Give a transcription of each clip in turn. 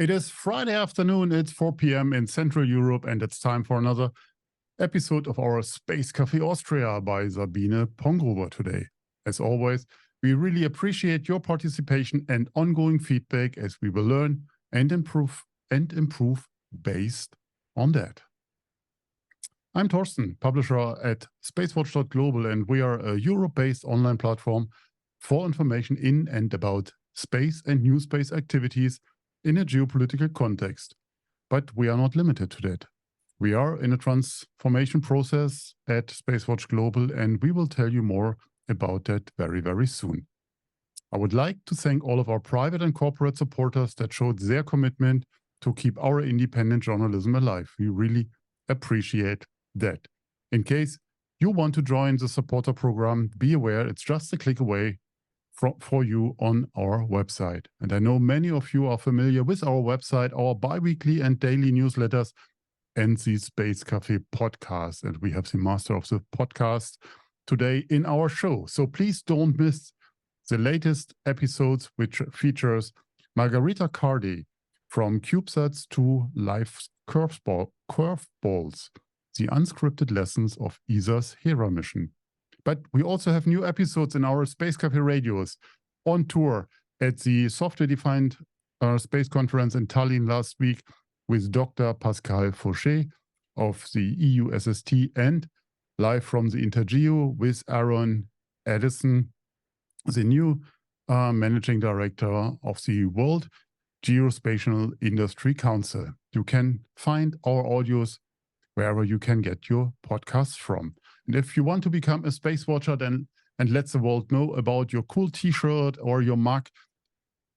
It is Friday afternoon, it's 4 p.m. in Central Europe, and it's time for another episode of our Space Café Austria by Sabine Pongruber today. As always, we really appreciate your participation and ongoing feedback as we will learn and improve based on that. I'm Thorsten, publisher at SpaceWatch.Global, and we are a Europe-based online platform for information in and about space and new space activities in a geopolitical context. But we are not limited to that. We are in a transformation process at SpaceWatch.Global, and we will tell you more about that very, very soon. I would like to thank all of our private and corporate supporters that showed their commitment to keep our independent journalism alive. We really appreciate that. In case you want to join the supporter program, be aware it's just a click away for you on our website. And I know many of you are familiar with our website, our bi-weekly and daily newsletters, and the Space Café podcast. And we have the master of the podcast today in our show. So please don't miss the latest episodes, which features Margarita Cardi from CubeSats to Life's Curveballs, the unscripted lessons of ESA's Hera mission. But we also have new episodes in our Space Café radios on tour at the Software-Defined Space Conference in Tallinn last week with Dr. Pascal Fauché of the EUSST, and live from the Intergeo with Aaron Addison, the new managing director of the World Geospatial Industry Council. You can find our audios wherever you can get your podcasts from. And if you want to become a space watcher and let the world know about your cool t-shirt or your mug,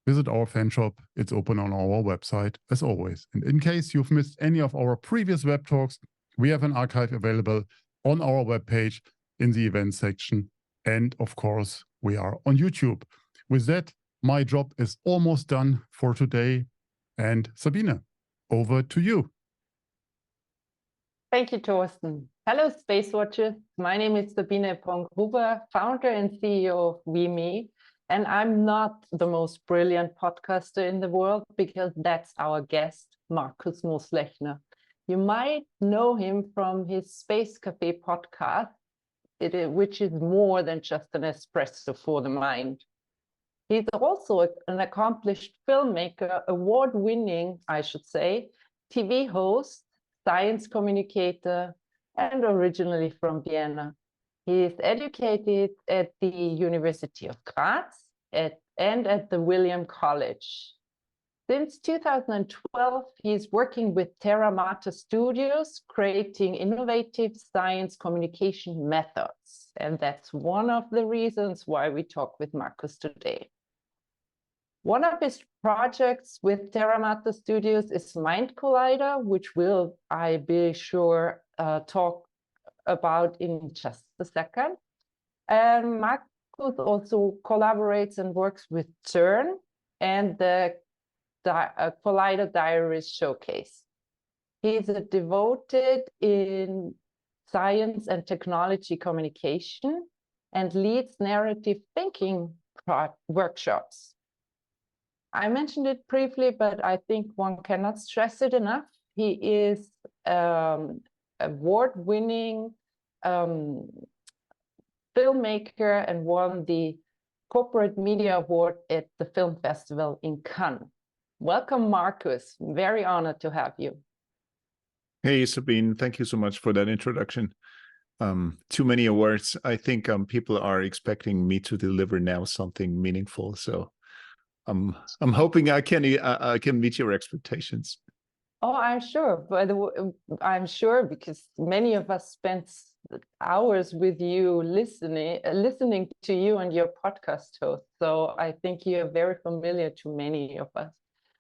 visit our fan shop. It's open on our website as always. And in case you've missed any of our previous web talks, we have an archive available on our webpage in the events section. And of course, we are on YouTube. With that, my job is almost done for today. And Sabine, over to you. Thank you, Thorsten. Hello, Space Watchers. My name is Sabine Pongruber, founder and CEO of WEME. And I'm not the most brilliant podcaster in the world, because that's our guest, Markus Mooslechner. You might know him from his Space Café podcast, which is more than just an espresso for the mind. He's also an accomplished filmmaker, award-winning, I should say, TV host, science communicator, and originally from Vienna. He is educated at the University of Graz and at the William College. Since 2012, he is working with Terra Mater Studios, creating innovative science communication methods. And that's one of the reasons why we talk with Markus today. One of his projects with Terra Mater Studios is Mind Collider, which will, I be sure, talk about in just a second. And Markus also collaborates and works with CERN and the Collider Diaries Showcase. He's a devoted in science and technology communication and leads narrative thinking workshops. I mentioned it briefly, but I think one cannot stress it enough. He is award-winning filmmaker and won the Corporate Media Award at the Film Festival in Cannes. Welcome, Markus. Very honored to have you. Hey, Sabine. Thank you so much for that introduction. Too many awards. I think people are expecting me to deliver now something meaningful. So I'm hoping I can meet your expectations. Oh, I'm sure. By the way, I'm sure, because many of us spent hours with you listening to you and your podcast host. So I think you're very familiar to many of us.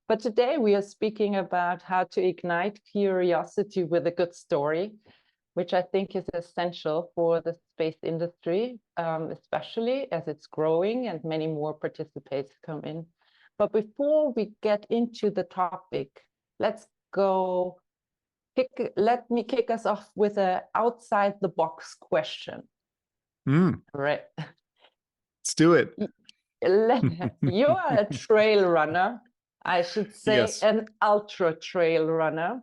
But today we are speaking about how to ignite curiosity with a good story, which I think is essential for the space industry, especially as it's growing and many more participants come in. But before we get into the topic, let me kick us off with an outside the box question. Right. Let's do it. You are a trail runner I should say Yes. an ultra trail runner.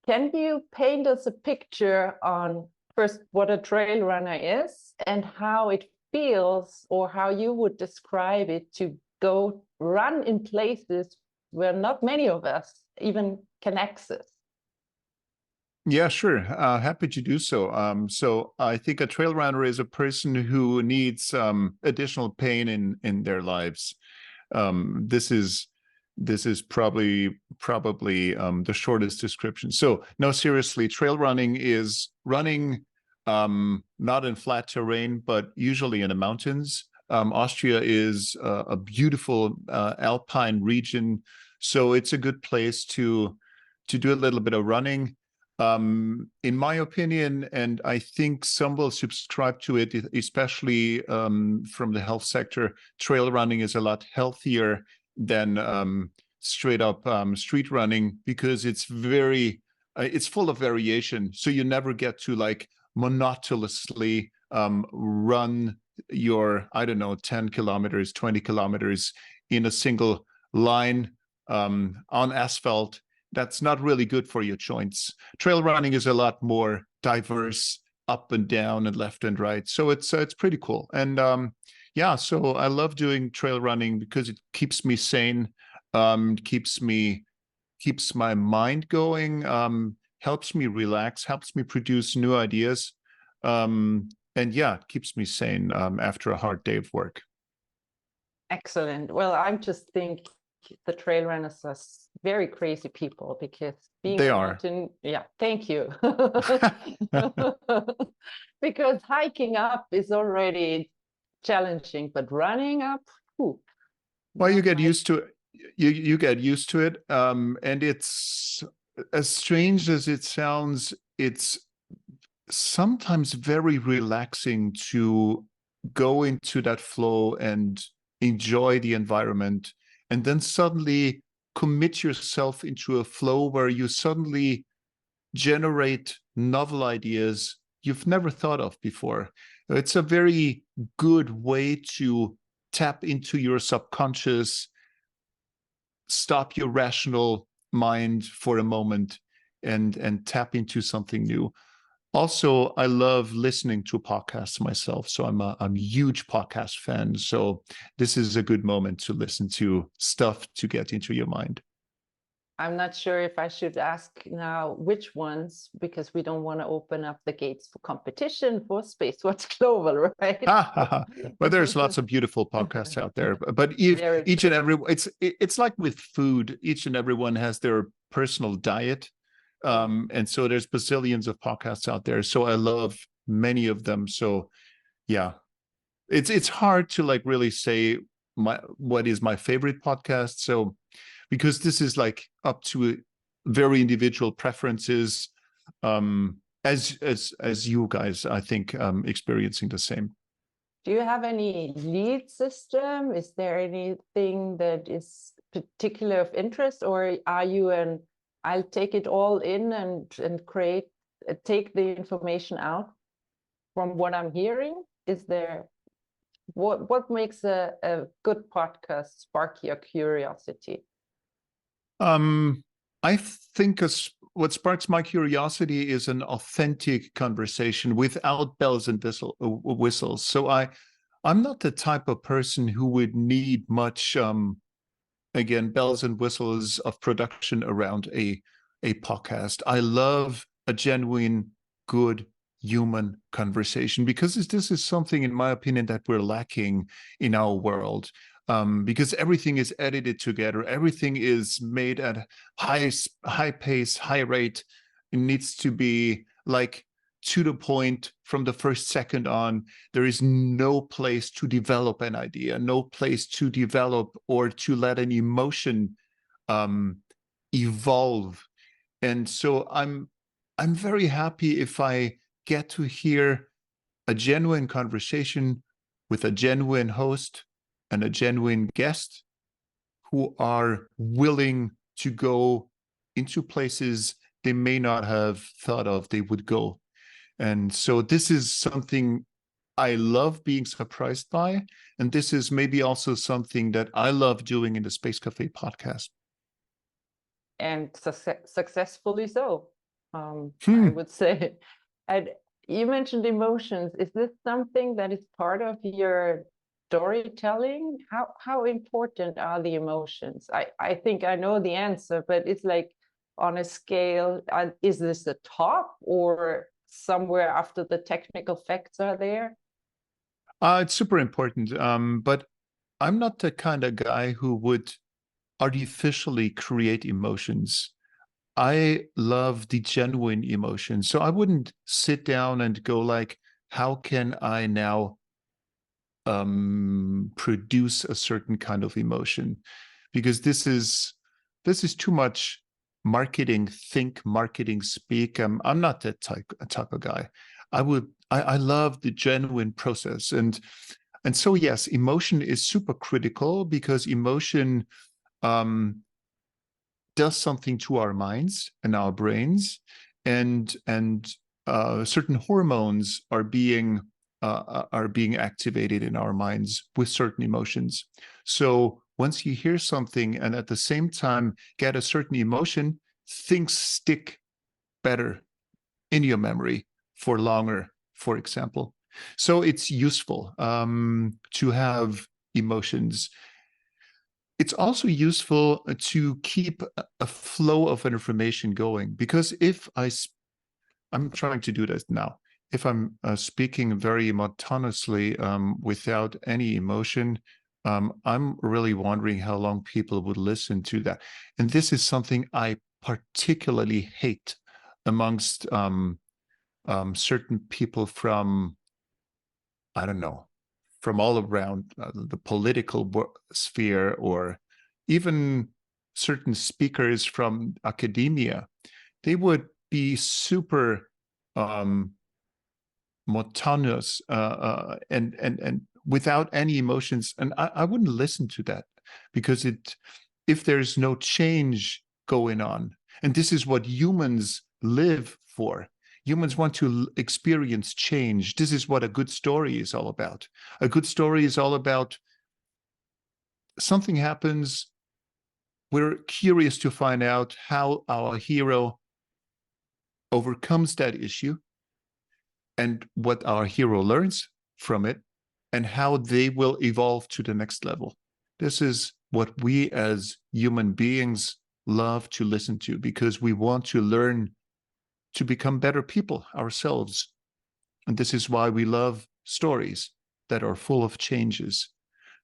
Can you paint us a picture on first what a trail runner is and how it feels, or how you would describe it to go run in places where not many of us even can access? Yeah, sure. Happy to do so. So I think a trail runner is a person who needs additional pain in their lives. This is probably the shortest description. So no, seriously, trail running is running not in flat terrain, but usually in the mountains. Austria is a beautiful alpine region, so it's a good place to do a little bit of running. In my opinion, and I think some will subscribe to it, especially from the health sector, trail running is a lot healthier than straight up street running, because it's full of variation. So you never get to like monotonously run your, I don't know, 10 kilometers, 20 kilometers in a single line on asphalt. That's not really good for your joints. Trail running is a lot more diverse, up and down and left and right. So it's pretty cool. And yeah, so I love doing trail running because it keeps me sane, keeps my mind going, helps me relax, helps me produce new ideas. And yeah, it keeps me sane after a hard day of work. Excellent. Well, I'm just thinking the trail runners are very crazy people, because being They a are. mountain, yeah, thank you. Because hiking up is already challenging, but running up, whew, Well, you not get my- used to it. You get used to it, and it's, as strange as it sounds, it's sometimes very relaxing to go into that flow and enjoy the environment, and then suddenly commit yourself into a flow where you suddenly generate novel ideas you've never thought of before. It's a very good way to tap into your subconscious, stop your rational mind for a moment, and tap into something new. Also, I love listening to podcasts myself, so I'm a huge podcast fan. So this is a good moment to listen to stuff to get into your mind. I'm not sure if I should ask now which ones, because we don't want to open up the gates for competition for SpaceWatch.Global, right? But there's lots of beautiful podcasts out there. But each and every, it's like with food, each and everyone has their personal diet. And so there's bazillions of podcasts out there. So I love many of them. So yeah, it's hard to like really say what is my favorite podcast. So because this is like up to very individual preferences, as you guys, I think, experiencing the same. Do you have any lead system? Is there anything that is particular of interest, or are you an I'll take it all in and take the information out from what I'm hearing? Is there what makes a good podcast spark your curiosity? I think what sparks my curiosity is an authentic conversation without bells and whistles. So I'm not the type of person who would need much, again, bells and whistles of production around a podcast. I love a genuine, good human conversation, because this is something, in my opinion, that we're lacking in our world. Because everything is edited together, everything is made at high pace, high rate. It needs to be like to the point from the first second on. There is no place to develop an idea, no place to develop or to let an emotion evolve. And so I'm very happy if I get to hear a genuine conversation with a genuine host and a genuine guest who are willing to go into places they may not have thought of they would go. And so this is something I love being surprised by. And this is maybe also something that I love doing in the Space Cafe podcast. and successfully so, I would say. And you mentioned emotions. Is this something that is part of your storytelling? How important are the emotions? I think I know the answer, but it's like on a scale, is this the top or somewhere after the technical facts are there? It's super important, but I'm not the kind of guy who would artificially create emotions. I love the genuine emotion. So I wouldn't sit down and go like, how can I now produce a certain kind of emotion? Because this is too much marketing speak. I'm not that type of guy. I love the genuine process. And so yes, emotion is super critical because emotion does something to our minds and our brains, and certain hormones are being activated in our minds with certain emotions. So once you hear something and at the same time get a certain emotion, things stick better in your memory for longer, for example. So it's useful to have emotions. It's also useful to keep a flow of information going, because if I'm trying to do this now. If I'm speaking very monotonously without any emotion, I'm really wondering how long people would listen to that. And this is something I particularly hate amongst certain people from, I don't know, from all around the political sphere, or even certain speakers from academia. They would be super monotonous and without any emotions, and I wouldn't listen to that, because if there's no change going on, and this is what humans live for. Humans want to experience change. This is what a good story is all about. A good story is all about something happens. We're curious to find out how our hero overcomes that issue, and what our hero learns from it, and how they will evolve to the next level. This is what we as human beings love to listen to, because we want to learn to become better people ourselves. And this is why we love stories that are full of changes.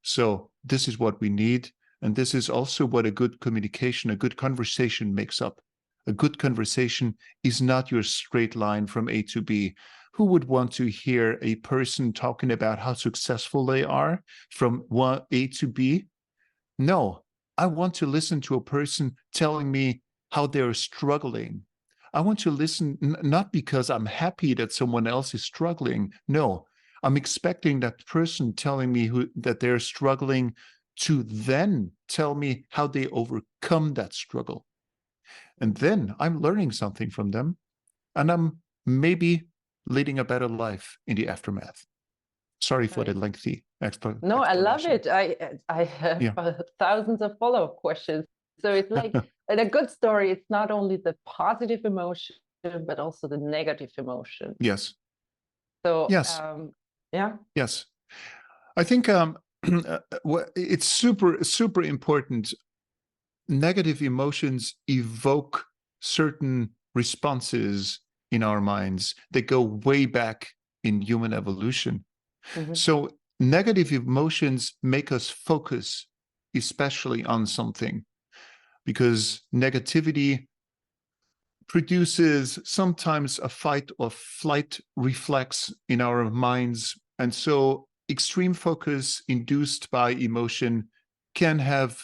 So this is what we need. And this is also what a good communication, a good conversation makes up. A good conversation is not your straight line from A to B. Who would want to hear a person talking about how successful they are from A to B? No, I want to listen to a person telling me how they're struggling. I want to listen not because I'm happy that someone else is struggling. No, I'm expecting that person telling me that they're struggling to then tell me how they overcome that struggle. And then I'm learning something from them, and I'm maybe leading a better life in the aftermath. Sorry for the lengthy explanation. No, I love it. I have thousands of follow-up questions. So it's like in a good story, it's not only the positive emotion, but also the negative emotion. Yes. So yes. Yeah. Yes. I think it's super important. Negative emotions evoke certain responses in our minds that go way back in human evolution. Mm-hmm. So negative emotions make us focus especially on something, because negativity produces sometimes a fight or flight reflex in our minds. And so extreme focus induced by emotion can have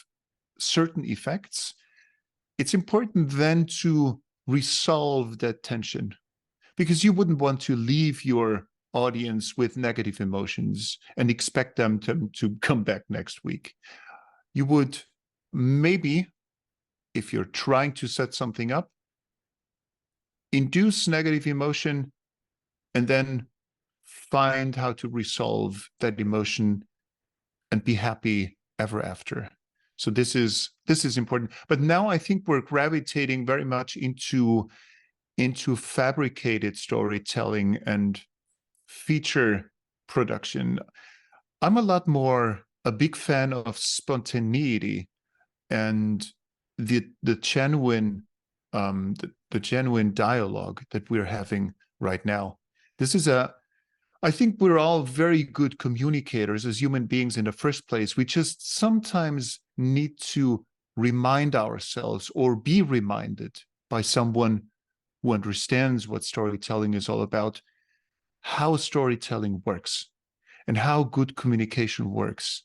certain effects. It's important then to resolve that tension, because you wouldn't want to leave your audience with negative emotions and expect them to come back next week. You would maybe, if you're trying to set something up, induce negative emotion and then find how to resolve that emotion and be happy ever after. So this is important. But now I think we're gravitating very much into fabricated storytelling and feature production. I'm a big fan of spontaneity and the genuine the genuine dialogue that we're having right now. I think we're all very good communicators as human beings in the first place. We just sometimes need to remind ourselves or be reminded by someone who understands what storytelling is all about, how storytelling works and how good communication works.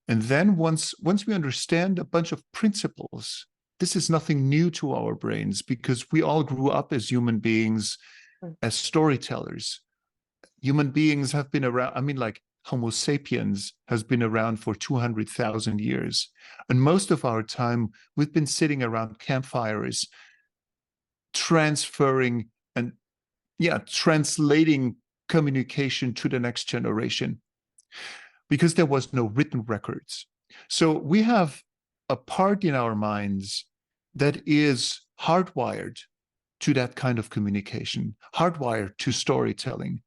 And then once we understand a bunch of principles, this is nothing new to our brains because we all grew up as human beings, as storytellers. Human beings have been around. I mean, like Homo sapiens has been around for 200,000 years. And most of our time, we've been sitting around campfires, transferring and translating communication to the next generation because there was no written records. So we have a part in our minds that is hardwired to that kind of communication, hardwired to storytelling.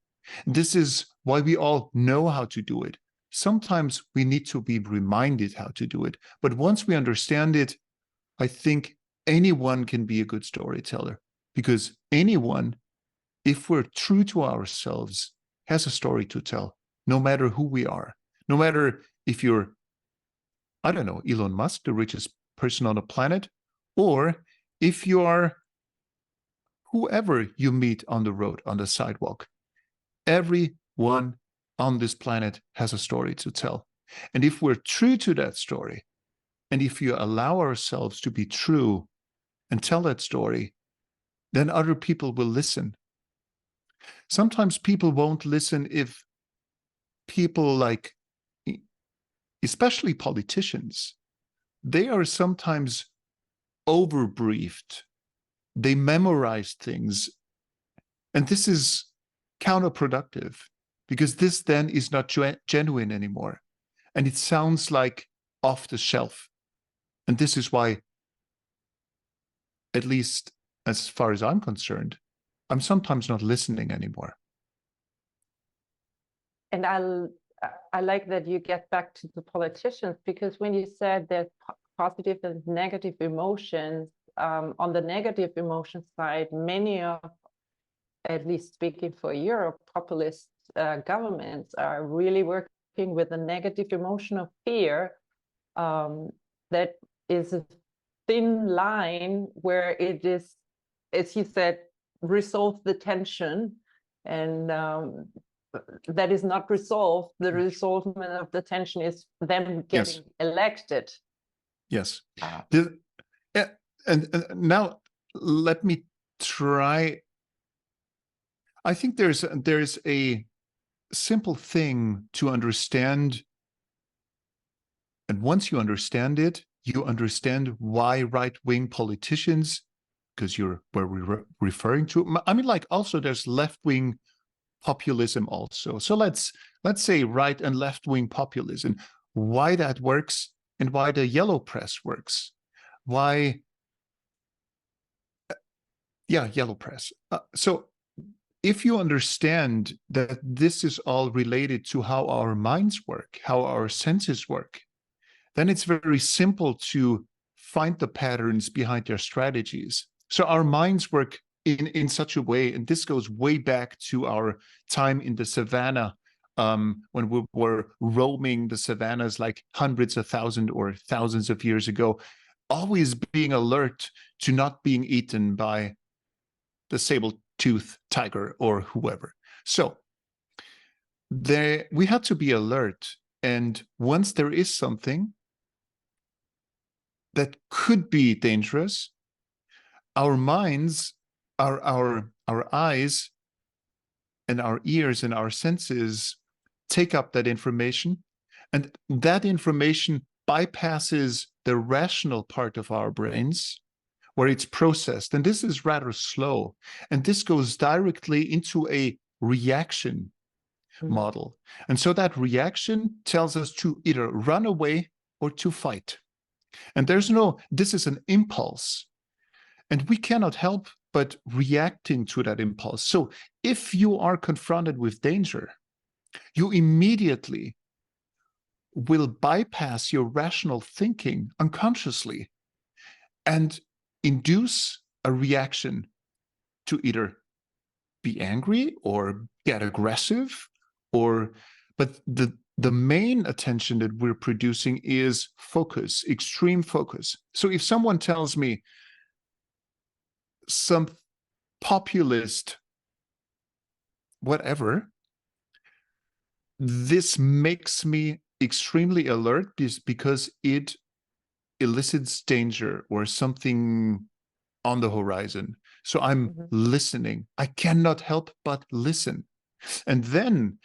This is why we all know how to do it. Sometimes we need to be reminded how to do it. But once we understand it, I think anyone can be a good storyteller because anyone, if we're true to ourselves, has a story to tell, no matter who we are. No matter if you're, I don't know, Elon Musk, the richest person on the planet, or if you are whoever you meet on the road, on the sidewalk. Everyone on this planet has a story to tell. And if we're true to that story, and if you allow ourselves to be true and tell that story, then other people will listen. Sometimes people won't listen if people like, especially politicians, they are sometimes overbriefed. They memorize things. And this is counterproductive because this then is not genuine anymore. And it sounds like off the shelf. And this is why, at least as far as I'm concerned, I'm sometimes not listening anymore. And I like that you get back to the politicians, because when you said there's positive and negative emotions, on the negative emotion side, many of, at least speaking for Europe, populist governments are really working with a negative emotion of fear. That is a thin line where it is, as you said, resolve the tension, and that is not resolved. The resolvement of the tension is them getting elected. Yes. And now let me try. I think there's a simple thing to understand. And once you understand it, you understand why right-wing politicians, because you're where we're referring to. I mean, like also there's left-wing populism also. So let's say right and left-wing populism, why that works and why the yellow press works. Why, yellow press. So if you understand that this is all related to how our minds work, how our senses work, then it's very simple to find the patterns behind their strategies. So our minds work in such a way, and this goes way back to our time in the savannah, when we were roaming the savannas like hundreds of thousands or thousands of years ago, always being alert to not being eaten by the saber-toothed tiger or whoever. So we had to be alert. And once there is something that could be dangerous, our minds, our eyes and our ears and our senses take up that information, and that information bypasses the rational part of our brains where it's processed. And this is rather slow. And this goes directly into a reaction model. And so that reaction tells us to either run away or to fight. And this is an impulse. And we cannot help but reacting to that impulse. So if you are confronted with danger, you immediately will bypass your rational thinking unconsciously and induce a reaction to either be angry or get aggressive, but the main attention that we're producing is focus, extreme focus. So if someone tells me some populist whatever, this makes me extremely alert because it elicits danger or something on the horizon. So I'm listening. I cannot help but listen. And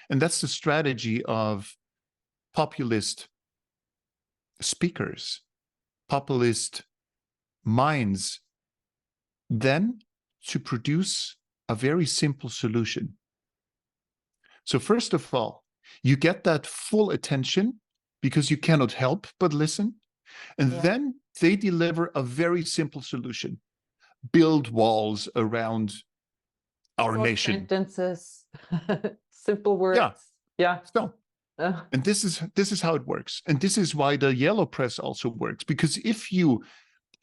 that's the strategy of populist speakers, populist minds, then to produce a very simple solution. So first of all, you get that full attention because you cannot help but listen. And then they deliver a very simple solution. Build walls around our Short nation. Sentences, simple words. Yeah. So, and this is how it works. And this is why the yellow press also works. Because if you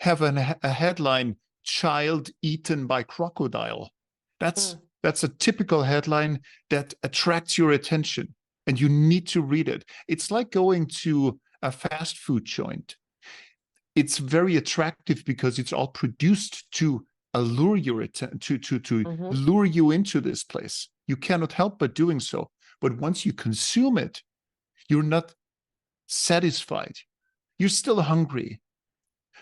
have a headline, "Child Eaten by Crocodile," that's a typical headline that attracts your attention and you need to read it. It's like going to a fast food joint. It's very attractive because it's all produced to allure your attention, to lure you into this place. You cannot help but doing so. But once you consume it, you're not satisfied. You're still hungry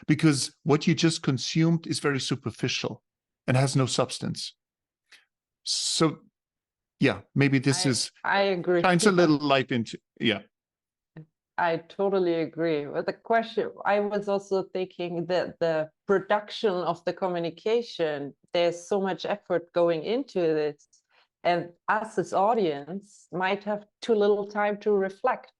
because what you just consumed is very superficial and has no substance. So, yeah, maybe I agree. Shines a little light into, I totally agree. But the question, I was also thinking that the production of the communication, there's so much effort going into this, and us as audience might have too little time to reflect,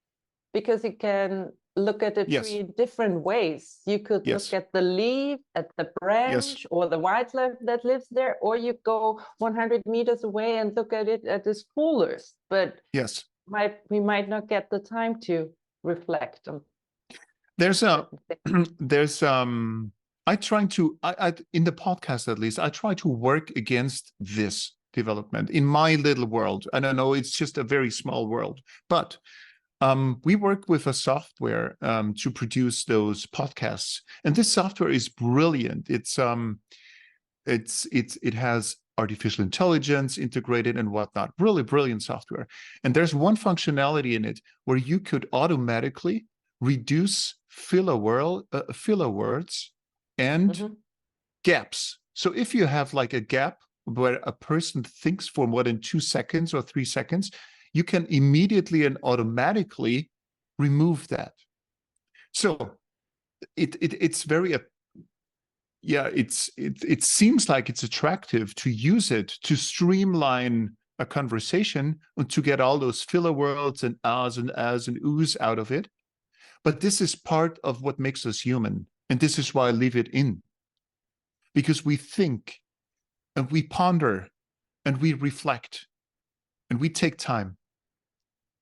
because you can look at it three different ways. You could look at the leaf, at the branch, or the wildlife that lives there, or you go 100 meters away and look at it at its fullest. But we might not get the time to reflect on. I try to, in the podcast at least, I try to work against this development in my little world. I don't know, it's just a very small world, but we work with a software to produce those podcasts, and this software is brilliant. It has artificial intelligence integrated and whatnot. Really brilliant software. And there's one functionality in it where you could automatically reduce filler words and gaps. So if you have like a gap where a person thinks for more than 2 seconds or 3 seconds, you can immediately and automatically remove that. So it's very, it seems like it's attractive to use it to streamline a conversation and to get all those filler words and ahs and ahs and oohs out of it. But this is part of what makes us human. And this is why I leave it in. Because we think and we ponder and we reflect and we take time.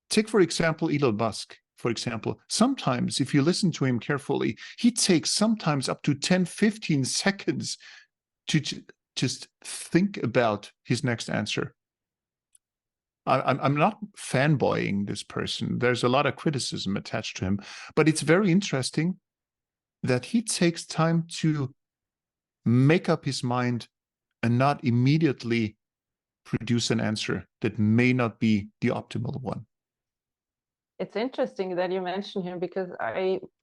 Take, for example, Elon Musk, for example. Sometimes, if you listen to him carefully, he takes sometimes up to 10, 15 seconds to just think about his next answer. I'm not fanboying this person. There's a lot of criticism attached to him, but it's very interesting that he takes time to make up his mind and not immediately produce an answer that may not be the optimal one. It's interesting that you mentioned him, because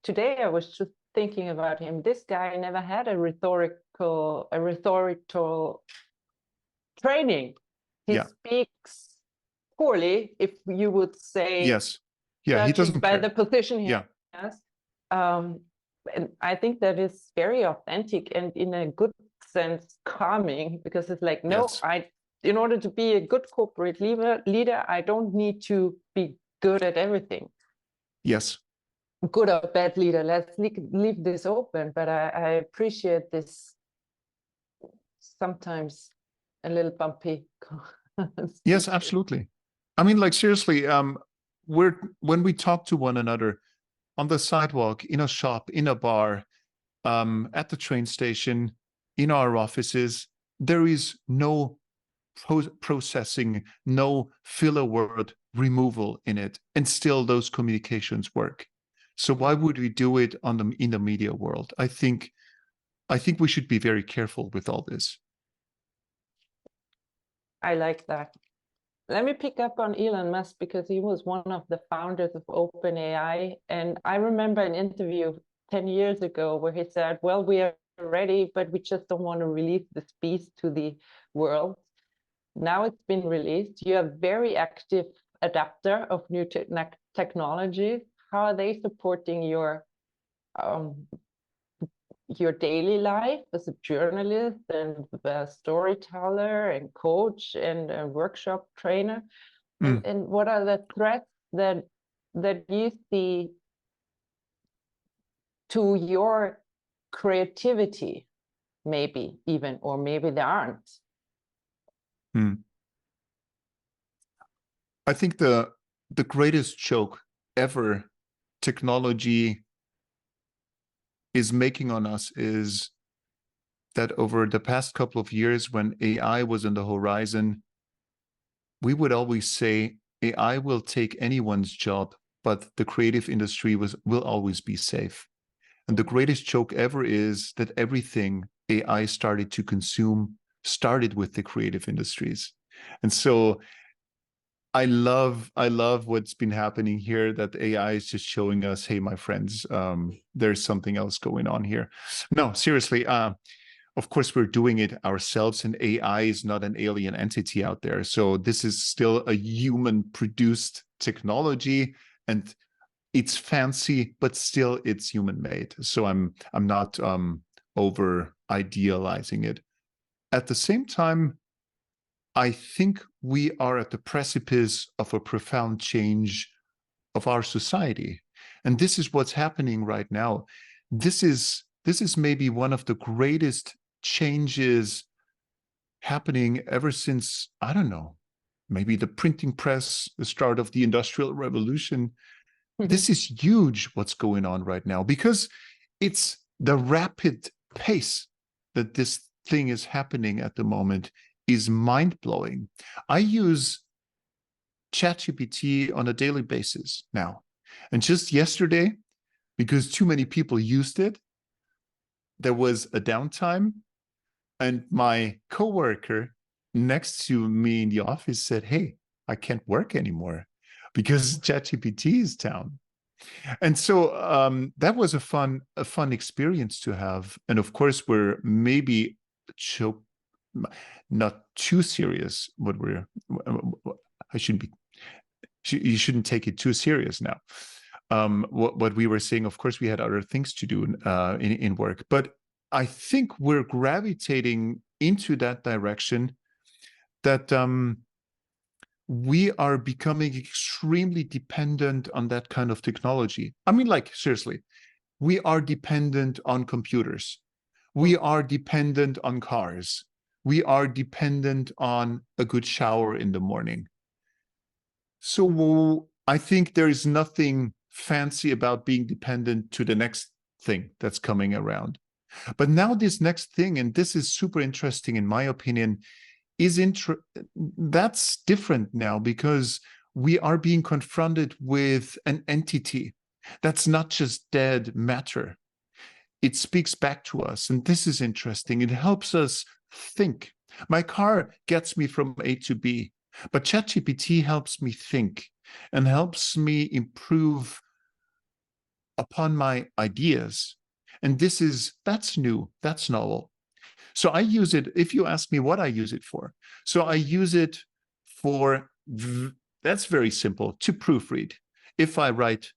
today I was just thinking about him. This guy never had a rhetorical training. He speaks poorly, if you would say. Yes. Yeah, he doesn't by care. the position he has. And I think that is very authentic and, in a good sense, calming, because it's like, no, in order to be a good corporate leader, I don't need to be good at everything. Yes. good or bad leader. Let's leave this open, but I appreciate this sometimes a little bumpy. Yes, absolutely. I mean, like, seriously, when we talk to one another on the sidewalk, in a shop, in a bar, at the train station, in our offices, there is no processing, no filler word removal in it, and still those communications work. So why would we do it in the media world? I think we should be very careful with all this. I like that. Let me pick up on Elon Musk, because he was one of the founders of OpenAI. And I remember an interview 10 years ago where he said, well, we are ready, but we just don't want to release this piece to the world. Now it's been released. You are very active adapter of new technology. How are they supporting your daily life as a journalist and a storyteller and coach and a workshop trainer? And what are the threats that you see to your creativity, maybe even, or maybe there aren't? I think the greatest joke ever technology is making on us is that over the past couple of years, when AI was on the horizon, we would always say AI will take anyone's job, but the creative industry will always be safe. And the greatest joke ever is that everything AI started to consume started with the creative industries. And so I love what's been happening here, that AI is just showing us, hey, my friends, there's something else going on here. No, seriously, of course, we're doing it ourselves, and AI is not an alien entity out there. So this is still a human-produced technology, and it's fancy, but still it's human-made. So I'm not over idealizing it. At the same time, I think we are at the precipice of a profound change of our society. And this is what's happening right now. This is maybe one of the greatest changes happening ever since, I don't know, maybe the printing press, the start of the Industrial Revolution. This is huge what's going on right now, because it's the rapid pace that this thing is happening at the moment is mind-blowing. I use ChatGPT on a daily basis now. And just yesterday, because too many people used it, there was a downtime, and my coworker next to me in the office said, hey, I can't work anymore because ChatGPT is down. And so that was a fun experience to have. And of course, we're maybe not too serious. You shouldn't take it too serious now. What we were saying, of course, we had other things to do in work, but I think we're gravitating into that direction, that we are becoming extremely dependent on that kind of technology. I mean, like, seriously, we are dependent on computers. We are dependent on cars. We are dependent on a good shower in the morning. So I think there is nothing fancy about being dependent to the next thing that's coming around. But now this next thing, and this is super interesting in my opinion, that's different now, because we are being confronted with an entity that's not just dead matter. It speaks back to us, and this is interesting. It helps us think. My car gets me from A to B, but ChatGPT helps me think and helps me improve upon my ideas. And that's new, that's novel. So I use it, if you ask me what I use it for. So I use it for, that's very simple, to proofread. If I write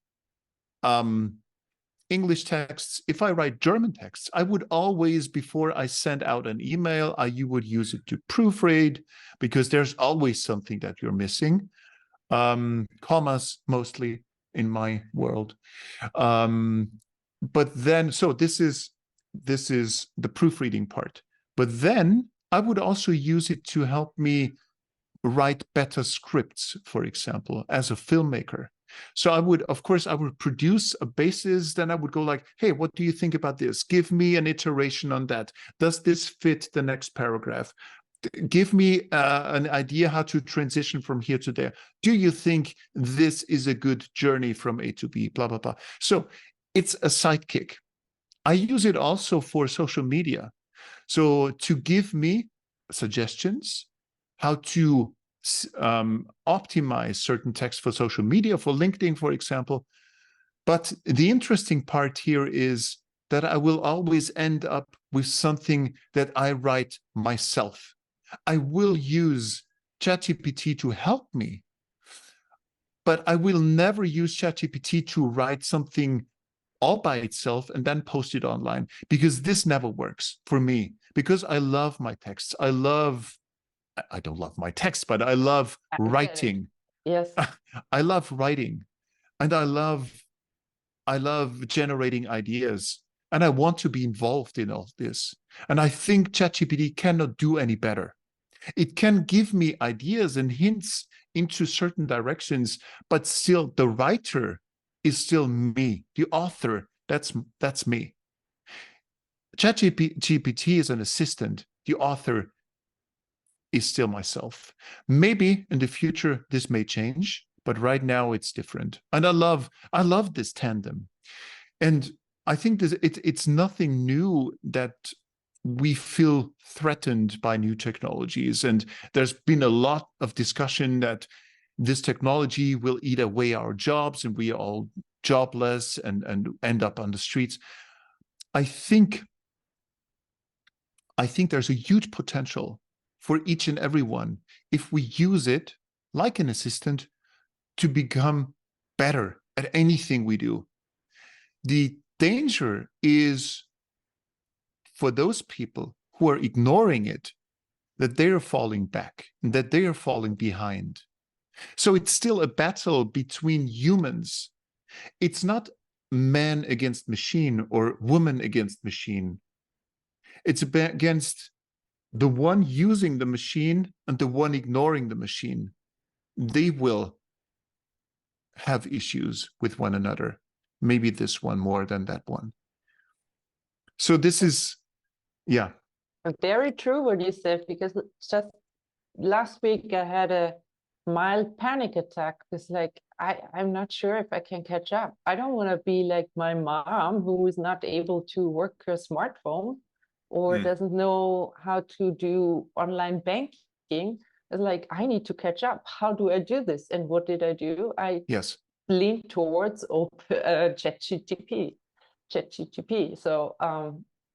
English texts, if I write German texts, I would always, before I send out an email, you would use it to proofread, because there's always something that you're missing. Commas mostly. in my world. But then, so this is the proofreading part. But then I would also use it to help me write better scripts, for example, as a filmmaker. So I would produce a basis, then I would go like, hey, what do you think about this? Give me an iteration on that. Does this fit the next paragraph? Give me an idea how to transition from here to there. Do you think this is a good journey from A to B, blah, blah, blah. So it's a sidekick. I use it also for social media. So to give me suggestions, how to optimize certain text for social media, for LinkedIn, for example. But the interesting part here is that I will always end up with something that I write myself. I will use ChatGPT to help me, but I will never use ChatGPT to write something all by itself and then post it online, because this never works for me, because I love my texts. I don't love my text, but I love writing. Yes. I love writing, and I love generating ideas, and I want to be involved in all this. And I think ChatGPT cannot do any better. It can give me ideas and hints into certain directions, but still the writer is still me. The author, that's me. ChatGPT is an assistant. The author is still myself. Maybe in the future this may change, but right now it's different. And I love this tandem. And I think it's nothing new that we feel threatened by new technologies. And there's been a lot of discussion that this technology will eat away our jobs and we are all jobless and end up on the streets. I think there's a huge potential for each and every one if we use it like an assistant to become better at anything we do. The danger is for those people who are ignoring it, that they are falling back, and that they are falling behind. So it's still a battle between humans. It's not man against machine or woman against machine. It's against the one using the machine and the one ignoring the machine. They will have issues with one another. Maybe this one more than that one. So this is, yeah. Very true what you said, because just last week I had a mild panic attack. It's like, I'm not sure if I can catch up. I don't want to be like my mom, who is not able to work her smartphone or doesn't know how to do online banking. It's like, I need to catch up. How do I do this? And what did I do? I leaned towards ChatGPT. So,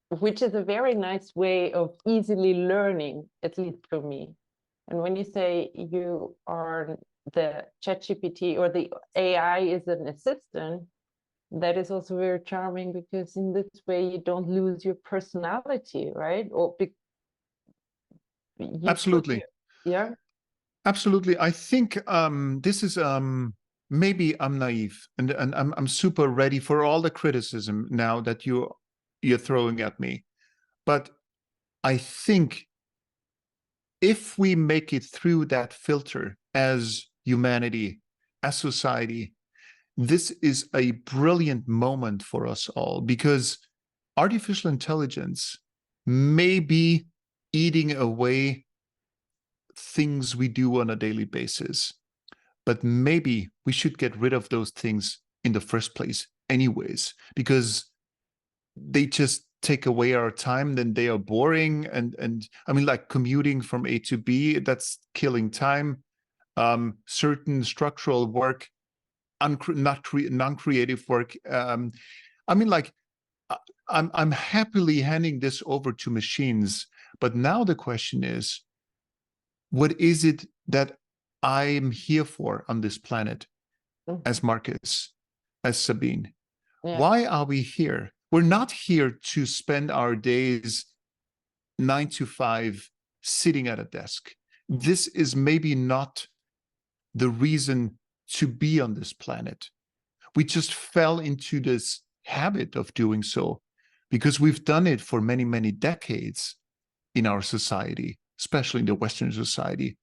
which is a very nice way of easily learning, at least for me. And when you say you are the ChatGPT or the AI is an assistant, that is also very charming, because in this way you don't lose your personality, right? Or absolutely. Yeah. Absolutely. I think this is maybe I'm naive, and I'm super ready for all the criticism now that you're throwing at me. But I think if we make it through that filter as humanity, as society, this is a brilliant moment for us all, because artificial intelligence may be eating away things we do on a daily basis, but maybe we should get rid of those things in the first place anyways, because they just take away our time, then they are boring. And I mean, like commuting from A to B, that's killing time. Certain structural work, non-creative work. I mean, like, I'm happily handing this over to machines, but now the question is, what is it that I'm here for on this planet, as Markus, as Sabine? Yeah. Why are we here? We're not here to spend our days 9 to 5 sitting at a desk. This is maybe not the reason to be on this planet. We just fell into this habit of doing so because we've done it for many, many decades in our society, especially in the Western society.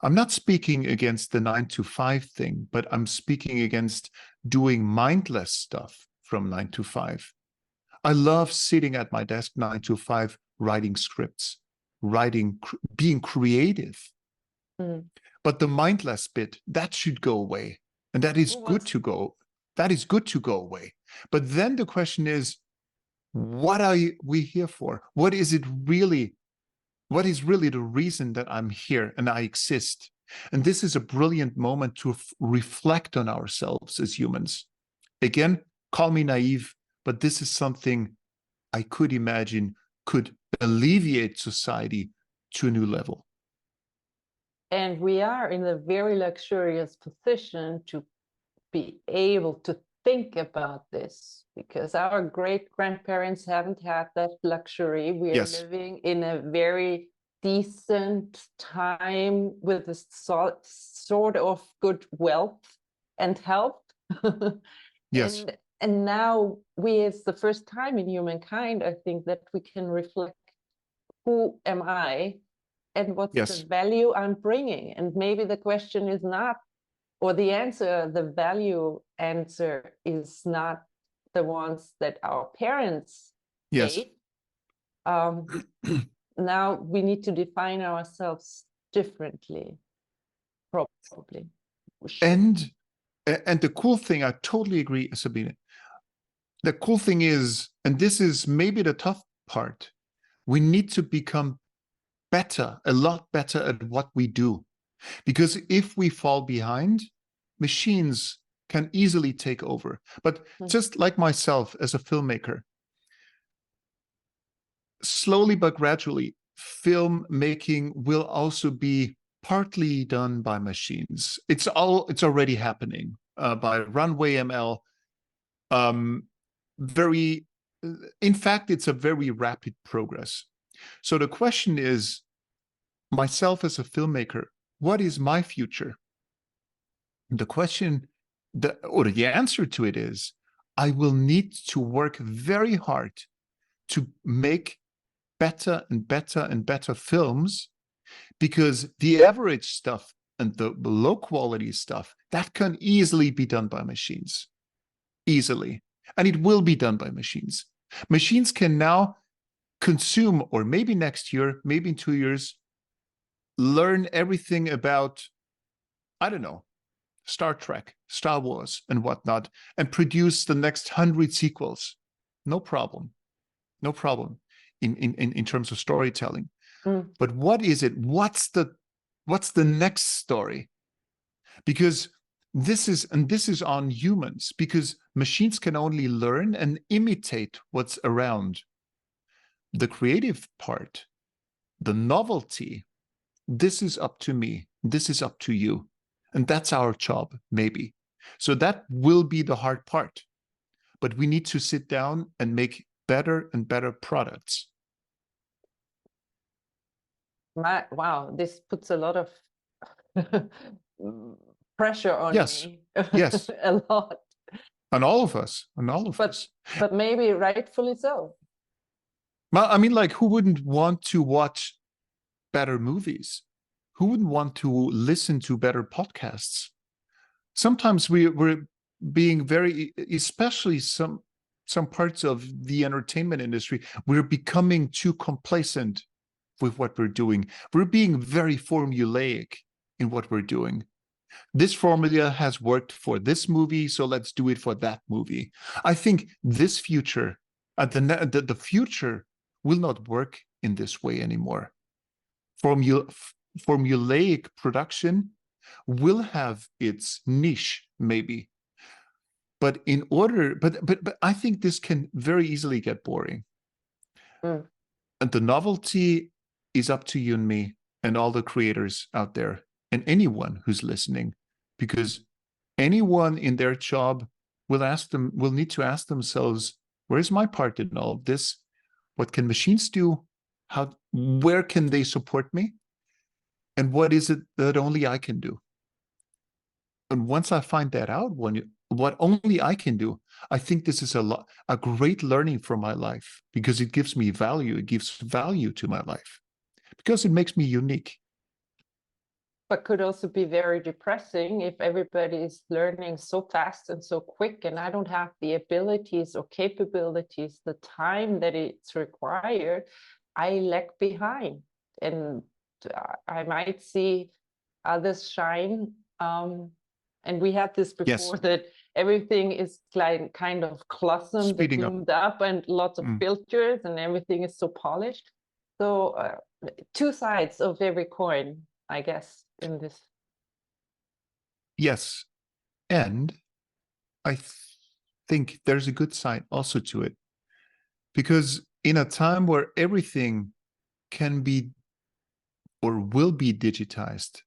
I'm not speaking against the 9 to 5 thing, but I'm speaking against doing mindless stuff from 9 to 5. I love sitting at my desk 9 to 5, writing scripts, being creative. But the mindless bit, that should go away. And that is good to go. That is good to go away. But then the question is, what are we here for? What is really the reason that I'm here and I exist? And this is a brilliant moment to reflect on ourselves as humans. Again, call me naive, but this is something I could imagine could alleviate society to a new level. And we are in a very luxurious position to be able to think about this, because our great-grandparents haven't had that luxury. We are living in a very decent time with a sort of good wealth and health. Yes. And now it's the first time in humankind, I think, that we can reflect, who am I and what's the value I'm bringing? And maybe the question is not, or the answer, the value answer is not the ones that our parents gave. Now we need to define ourselves differently, probably. And the cool thing, I totally agree, Sabine. The cool thing is, and this is maybe the tough part, we need to become better, a lot better at what we do. Because if we fall behind, machines can easily take over. But just like myself as a filmmaker, slowly but gradually, filmmaking will also be partly done by machines. It's already happening by Runway ML. In fact, it's a very rapid progress. So the question is, myself as a filmmaker, what is my future? The question, or the answer to it is, I will need to work very hard to make better and better and better films, because the average stuff and the low quality stuff, that can easily be done by machines. Easily. And it will be done by machines. Machines can now consume, or maybe next year, maybe in 2 years, learn everything about, I don't know, Star Trek, Star Wars, and whatnot, and produce the next 100 sequels. No problem. No problem in terms of storytelling. But what is it? What's the next story? Because this is on humans, because machines can only learn and imitate what's around. The creative part, the novelty, this is up to me. This is up to you. And that's our job, maybe. So that will be the hard part. But we need to sit down and make better and better products. Wow, this puts a lot of pressure on me. Yes. A lot. On all of us. On all of us. But maybe rightfully so. Well, I mean, like, who wouldn't want to watch better movies? Who wouldn't want to listen to better podcasts? Sometimes we're being very, especially some parts of the entertainment industry, we're becoming too complacent with what we're doing. We're being very formulaic in what we're doing. This formula has worked for this movie, so let's do it for that movie. I think this future, the future will not work in this way anymore. Formulaic production will have its niche, maybe. But but I think this can very easily get boring. And the novelty is up to you and me and all the creators out there and anyone who's listening, because anyone in their job will need to ask themselves, where's my part in all of this? What can machines do? Where can they support me? And what is it that only I can do? And once I find that out, what only I can do. I think this is a great learning for my life, because it gives me value. It gives value to my life because it makes me unique. But could also be very depressing if everybody is learning so fast and so quick, and I don't have the abilities or capabilities, the time that it's required. I lag behind, and I might see others shine. And we had this before, Yes. that everything is like kind of clustered, Speeding up. zoomed up, and lots of filters, and everything is so polished. So two sides of every coin, I guess, in this. Yes. And I think there's a good side also to it, because in a time where everything can be or will be digitized,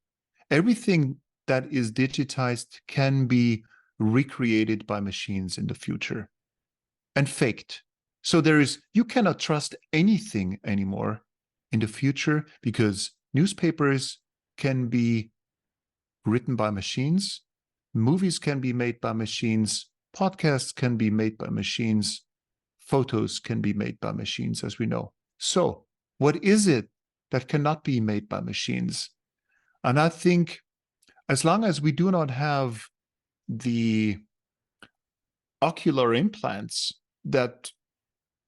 everything that is digitized can be recreated by machines in the future and faked. So you cannot trust anything anymore in the future, because newspapers can be written by machines, movies can be made by machines, podcasts can be made by machines, photos can be made by machines, as we know. So what is it that cannot be made by machines? And I think as long as we do not have the ocular implants that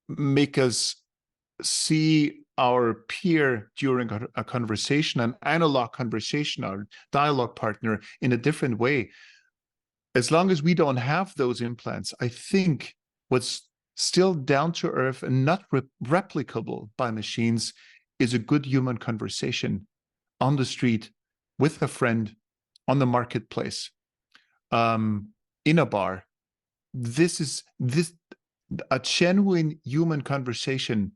make us see our peer during a conversation, an analog conversation, our dialogue partner in a different way, as long as we don't have those implants, I think what's still down to earth and not replicable by machines is a good human conversation on the street, with a friend, on the marketplace, in a bar. A genuine human conversation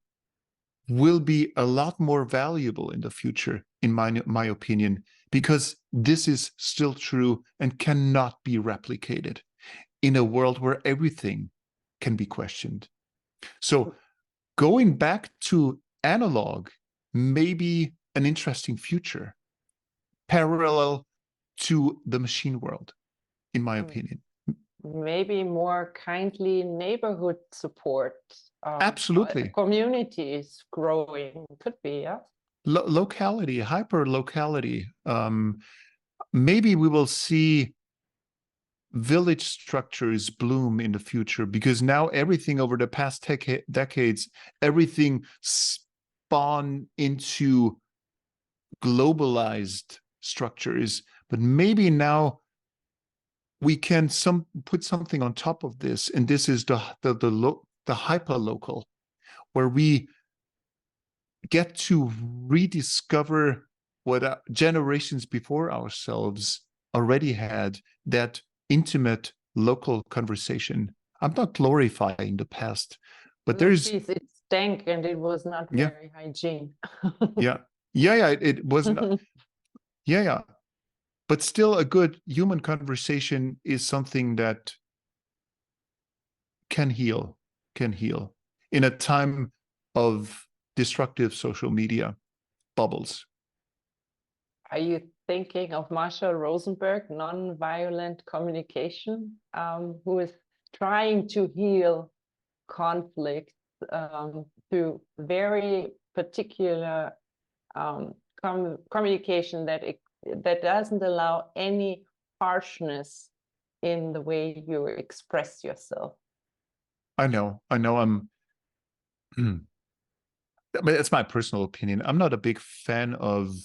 will be a lot more valuable in the future, in my opinion, because this is still true and cannot be replicated in a world where everything can be questioned. So going back to analog may be an interesting future, parallel to the machine world, in my opinion. Maybe more kindly neighborhood support. Absolutely. Communities growing, could be, yeah. Locality, hyper locality. Maybe we will see village structures bloom in the future, because now everything over the past decades, everything spawned into globalized structures. But maybe now we can put something on top of this, and this is the hyper local, where we get to rediscover what generations before ourselves already had, that intimate local conversation. I'm not glorifying the past, but there's... Please, it stank and it was not very hygiene. Yeah, it wasn't. Yeah. But still, a good human conversation is something that can heal in a time of destructive social media bubbles. Are you thinking of Marshall Rosenberg, nonviolent communication, who is trying to heal conflict through very particular communication that doesn't allow any harshness in the way you express yourself? I know. It's my personal opinion. I'm not a big fan of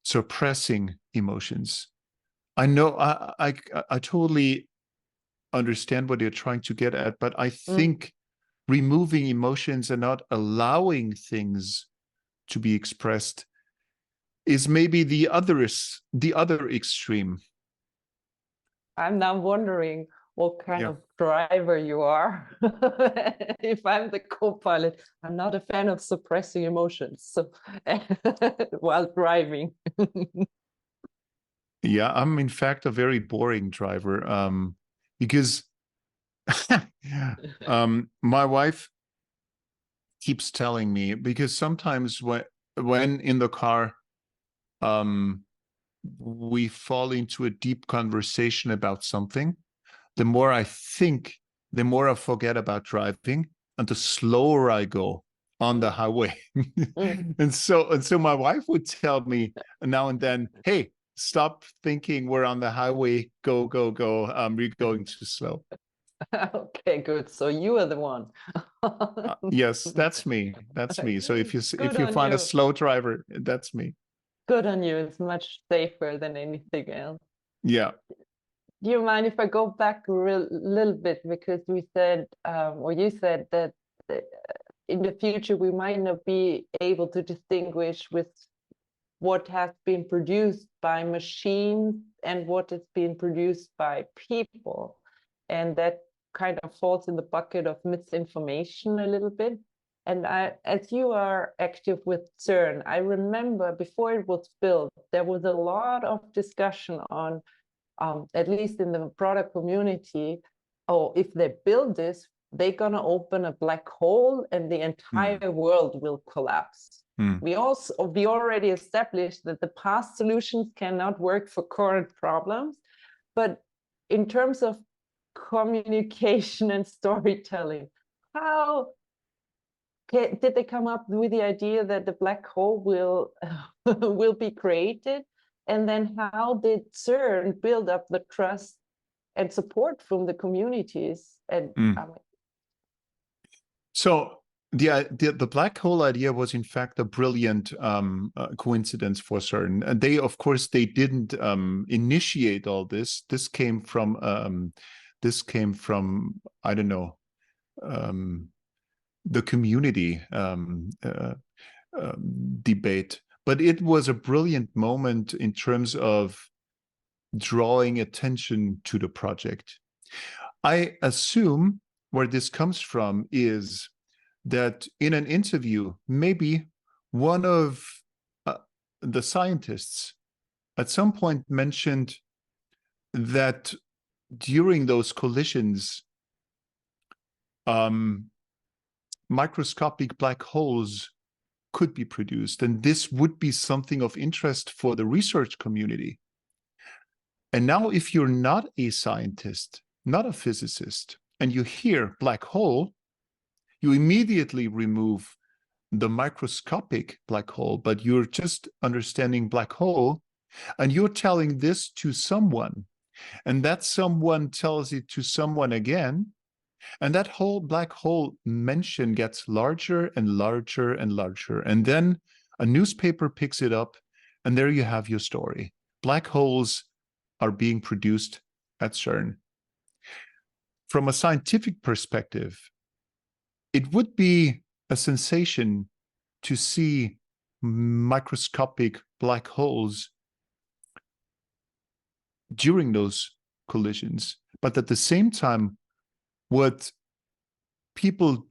suppressing emotions. I know I totally understand what you're trying to get at, but I think removing emotions and not allowing things to be expressed is maybe the other extreme. I'm now wondering what kind of driver you are. If I'm the co-pilot, I'm not a fan of suppressing emotions, so while driving. Yeah, I'm in fact a very boring driver, because my wife keeps telling me, because sometimes when in the car, we fall into a deep conversation about something, the more I think, the more I forget about driving, and the slower I go on the highway. And so my wife would tell me now and then, hey, stop thinking we're on the highway, go, go, go. We're going too slow. Okay, good. So you are the one. Yes, that's me. That's me. So if you Good find on a slow driver, that's me. Good on you. It's much safer than anything else. Yeah. Do you mind if I go back a little bit, because we said, or you said that in the future we might not be able to distinguish with what has been produced by machines and what is being produced by people, and that kind of falls in the bucket of misinformation a little bit. And as you are active with CERN, I remember before it was built, there was a lot of discussion on, at least in the product community, oh, if they build this, they're gonna open a black hole and the entire world will collapse. We already established that the past solutions cannot work for current problems, but in terms of communication and storytelling, how did they come up with the idea that the black hole will be created? And then how did CERN build up the trust and support from the communities? And so the black hole idea was in fact a brilliant coincidence for CERN. And they didn't initiate all this. This came from I don't know, the community debate. But it was a brilliant moment in terms of drawing attention to the project. I assume where this comes from is that in an interview, maybe one of the scientists at some point mentioned that during those collisions, microscopic black holes could be produced, and this would be something of interest for the research community. And now if you're not a scientist, not a physicist, and you hear black hole, you immediately remove the microscopic black hole, but you're just understanding black hole, and you're telling this to someone, and that someone tells it to someone again, and that whole black hole mention gets larger and larger and larger. And then a newspaper picks it up, and there you have your story. Black holes are being produced at CERN. From a scientific perspective, it would be a sensation to see microscopic black holes during those collisions. But at the same time, what people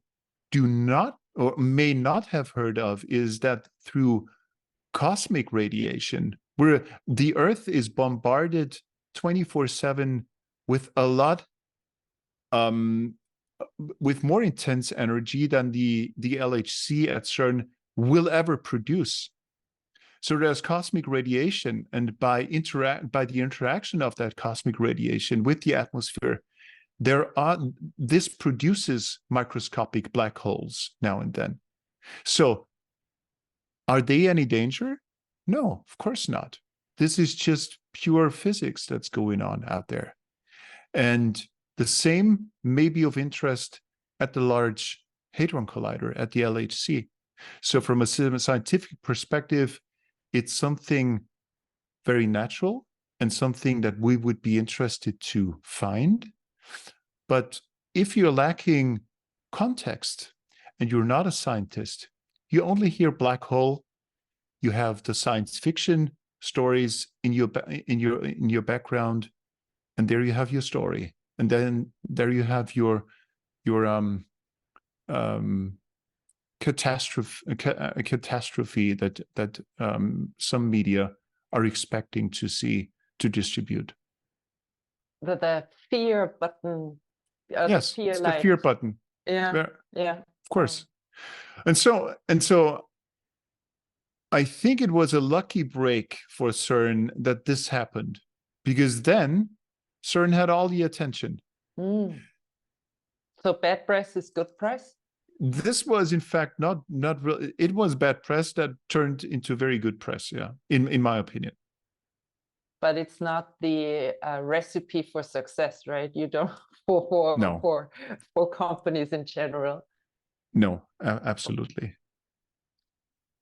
do not or may not have heard of is that through cosmic radiation, where the Earth is bombarded 24/7 with a lot, with more intense energy than the LHC at CERN will ever produce. So there's cosmic radiation, and by the interaction of that cosmic radiation with the atmosphere, this produces microscopic black holes now and then. So are they any danger? No, of course not. This is just pure physics that's going on out there. And the same may be of interest at the Large Hadron Collider, at the LHC. So from a scientific perspective, it's something very natural and something that we would be interested to find. But if you're lacking context and you're not a scientist, you only hear black hole, you have the science fiction stories in your background, and there you have your story. And then there you have your catastrophe that some media are expecting to see to distribute. The fear button. Yes, it's the fear button. Yeah, of course. And so I think it was a lucky break for CERN that this happened, because then CERN had all the attention. Mm. So bad press is good press? This was, in fact, not really. It was bad press that turned into very good press, yeah, in my opinion. But it's not the recipe for success, right? You don't No. for companies in general. No, absolutely.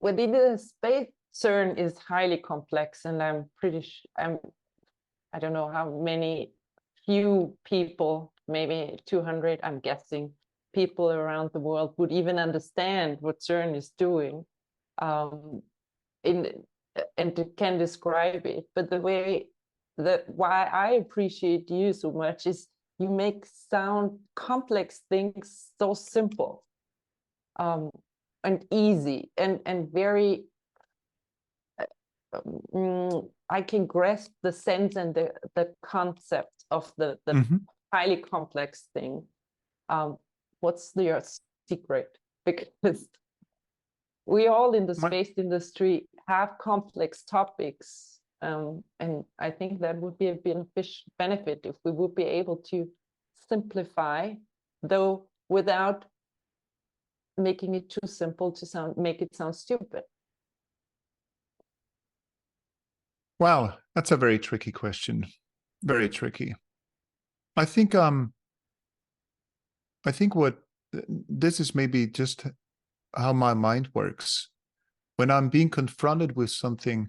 Within the space, CERN is highly complex, and I'm pretty I don't know how many, few people, maybe 200, I'm guessing, people around the world would even understand what CERN is doing, and can describe it. But why I appreciate you so much is you make sound complex things so simple, and easy, and very I can grasp the sense and the concept of the highly complex thing. What's your secret? Because we all in the space industry have complex topics, and I think that would be a benefit if we would be able to simplify, though without making it too simple to make it sound stupid. Wow, that's a very tricky question. Very tricky. I think what this is maybe just how my mind works. When I'm being confronted with something,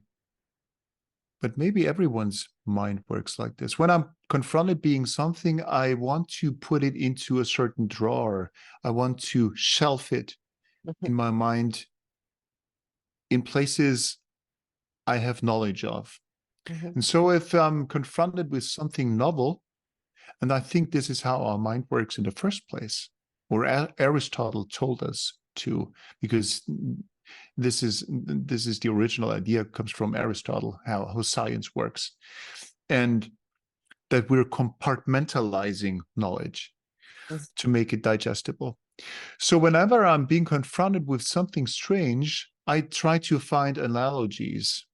but maybe everyone's mind works like this. When I'm confronted being something, I want to put it into a certain drawer. I want to shelf it in my mind in places I have knowledge of. And so if I'm confronted with something novel, and I think this is how our mind works in the first place, or Aristotle told us to, because this is the original idea, comes from Aristotle, how science works, and that we're compartmentalizing knowledge to make it digestible. So whenever I'm being confronted with something strange, I try to find analogies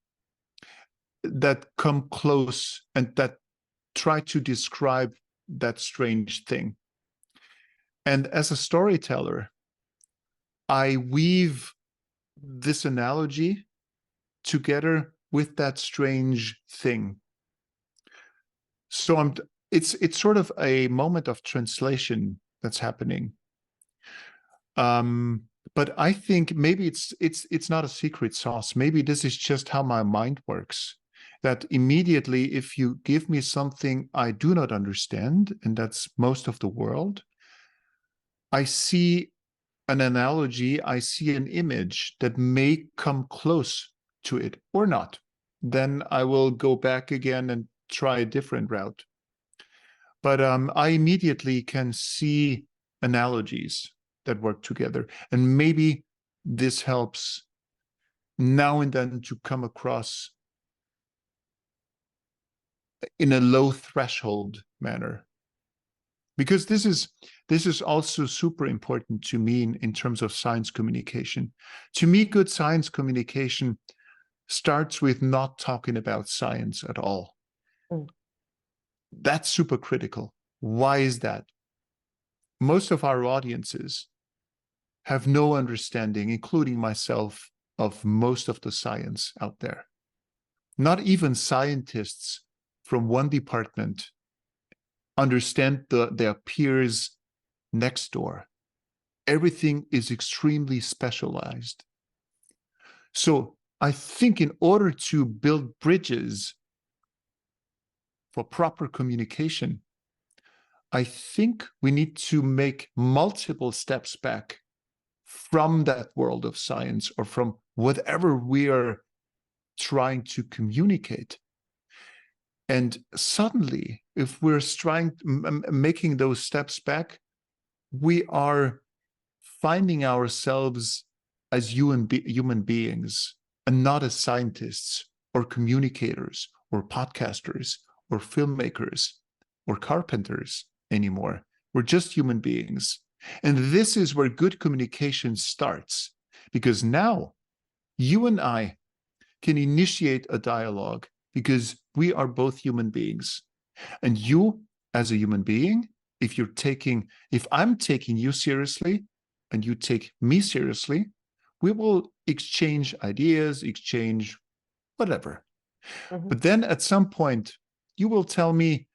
that come close and that try to describe that strange thing. And as a storyteller, I weave this analogy together with that strange thing. So it's sort of a moment of translation that's happening. But I think maybe it's not a secret sauce. Maybe this is just how my mind works. That immediately, if you give me something I do not understand, and that's most of the world, I see an analogy, I see an image that may come close to it or not. Then I will go back again and try a different route. But I immediately can see analogies that work together. And maybe this helps now and then to come across in a low threshold manner. Because this is also super important to me in terms of science communication. To me, good science communication starts with not talking about science at all. That's super critical. Why is that? Most of our audiences have no understanding, including myself, of most of the science out there. Not even scientists from one department understand their peers next door. Everything is extremely specialized. So I think in order to build bridges for proper communication, I think we need to make multiple steps back from that world of science or from whatever we are trying to communicate. And suddenly, if we're making those steps back, we are finding ourselves as human beings and not as scientists or communicators or podcasters or filmmakers or carpenters anymore. We're just human beings. And this is where good communication starts, because now you and I can initiate a dialogue because we are both human beings. And you, as a human being, if I'm taking you seriously and you take me seriously, we will exchange ideas, exchange whatever. Mhm. But then at some point, you will tell me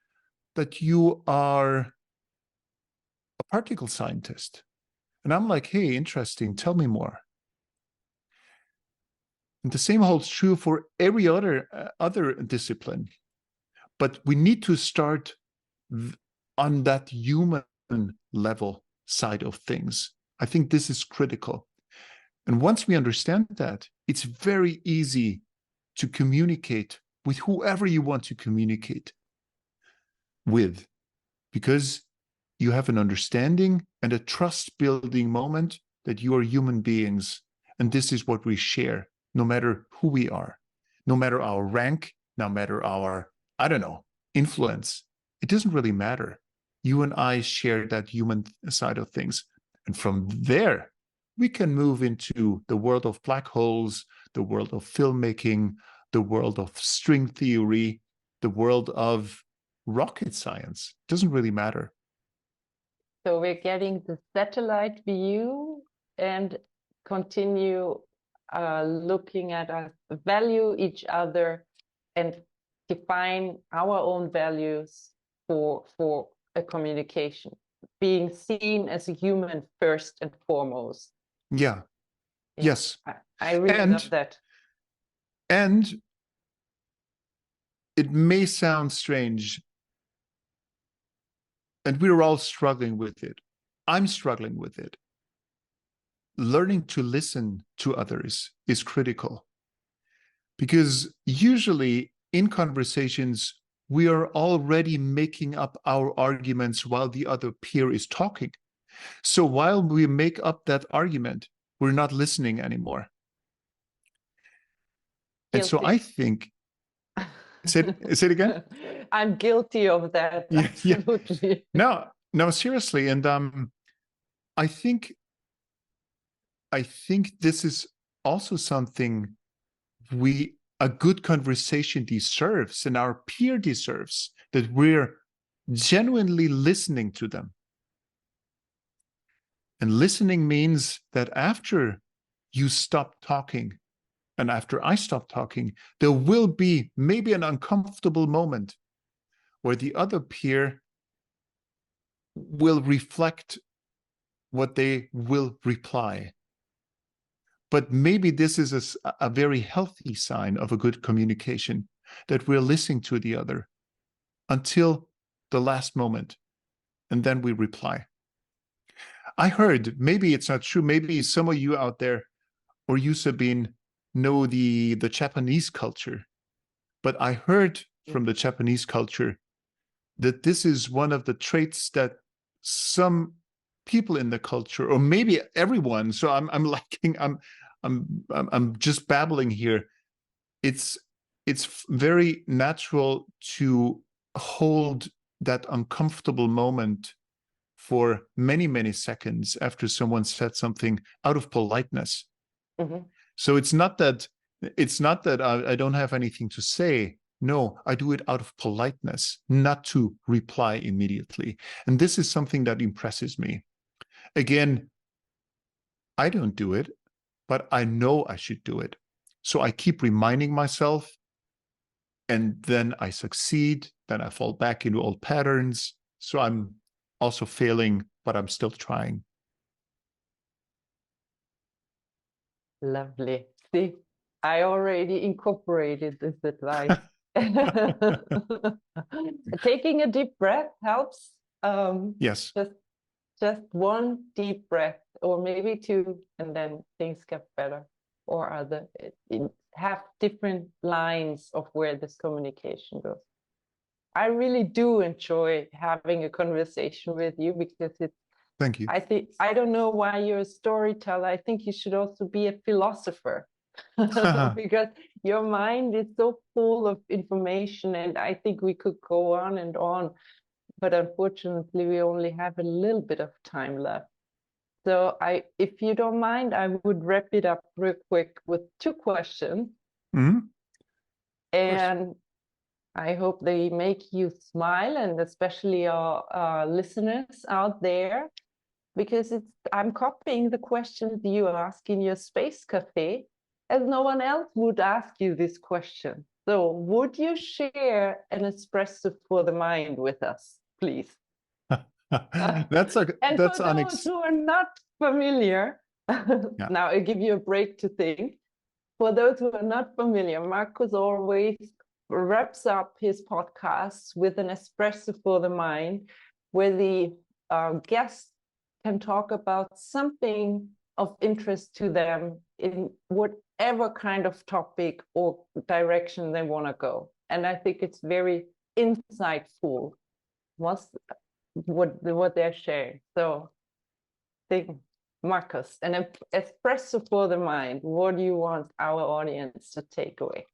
that you are a particle scientist. And I'm like, hey, interesting, tell me more. And the same holds true for every other discipline. But we need to start on that human level side of things. I think this is critical. And once we understand that, it's very easy to communicate with whoever you want to communicate with, because you have an understanding and a trust-building moment that you are human beings. And this is what we share, no matter who we are, no matter our rank, no matter our, I don't know, influence. It doesn't really matter. You and I share that human side of things. And from there, we can move into the world of black holes, the world of filmmaking, the world of string theory, the world of rocket science. It doesn't really matter. So we're getting the satellite view and continue looking at us, value each other, and define our own values for a communication, being seen as a human first and foremost. Yeah. Yes. I really love that. And it may sound strange, and we're all struggling with it. I'm struggling with it. Learning to listen to others is critical, because usually in conversations, we are already making up our arguments while the other peer is talking. So while we make up that argument, we're not listening anymore. And so I think, say it again? I'm guilty of that. Yeah, absolutely. Yeah. No, seriously. And I think this is also something a good conversation deserves, and our peer deserves, that we're genuinely listening to them. And listening means that after you stop talking and after I stop talking, there will be maybe an uncomfortable moment where the other peer will reflect what they will reply. But maybe this is a very healthy sign of a good communication, that we're listening to the other until the last moment, and then we reply. I heard, maybe it's not true, maybe some of you out there, or you, Sabine, know the Japanese culture, but I heard from the Japanese culture that this is one of the traits that some people in the culture, or maybe everyone, so I'm just babbling here. It's very natural to hold that uncomfortable moment for many, many seconds after someone said something out of politeness. Mm-hmm. So it's not that I don't have anything to say. No, I do it out of politeness, not to reply immediately. And this is something that impresses me. Again, I don't do it, but I know I should do it. So I keep reminding myself, and then I succeed, then I fall back into old patterns. So I'm also failing, but I'm still trying. Lovely. See, I already incorporated this advice. Taking a deep breath helps. Yes. Just one deep breath, or maybe two, and then things get better. Or have different lines of where this communication goes. I really do enjoy having a conversation with you, because it's. Thank you. I don't know why you're a storyteller. I think you should also be a philosopher. Because your mind is so full of information, and I think we could go on and on, but unfortunately we only have a little bit of time left. So if you don't mind, I would wrap it up real quick with two questions. Mm-hmm. And I hope they make you smile, and especially our listeners out there, because I'm copying the questions you ask in your space cafe, as no one else would ask you this question. So would you share an espresso for the mind with us, please? That's And for those who are not familiar, Yeah. now I'll give you a break to think. For those who are not familiar, Markus always wraps up his podcasts with an espresso for the mind, where the guest can talk about something of interest to them in whatever kind of topic or direction they want to go. And I think it's very insightful what they're sharing. So think, Markus, an espresso for the mind. What do you want our audience to take away?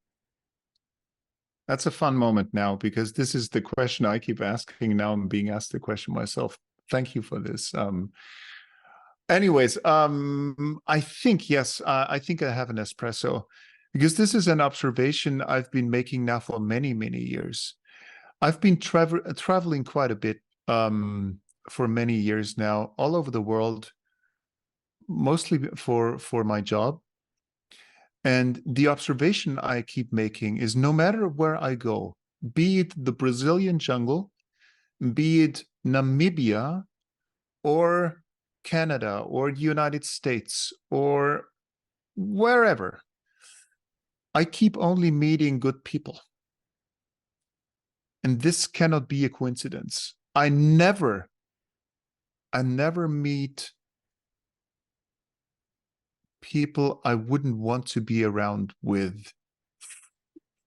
That's a fun moment now, because this is the question I keep asking. Now I'm being asked the question myself. Thank you for this. Anyways, I think, yes, I think I have an espresso, because this is an observation I've been making now for many, many years. I've been traveling quite a bit for many years now, all over the world, mostly for my job. And the observation I keep making is, no matter where I go, be it the Brazilian jungle, be it Namibia, or Canada, or the United States, or wherever, I keep only meeting good people. And this cannot be a coincidence. I never meet people I wouldn't want to be around with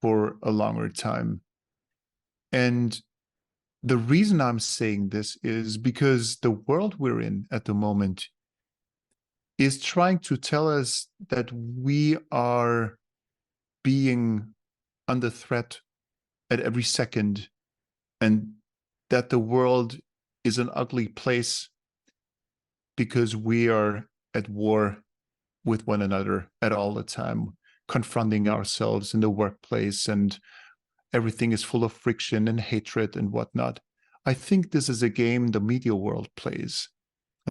for a longer time. And the reason I'm saying this is because the world we're in at the moment is trying to tell us that we are being under threat at every second, and that the world is an ugly place because we are at war with one another at all the time, confronting ourselves in the workplace, and everything is full of friction and hatred and whatnot. I think this is a game the media world plays.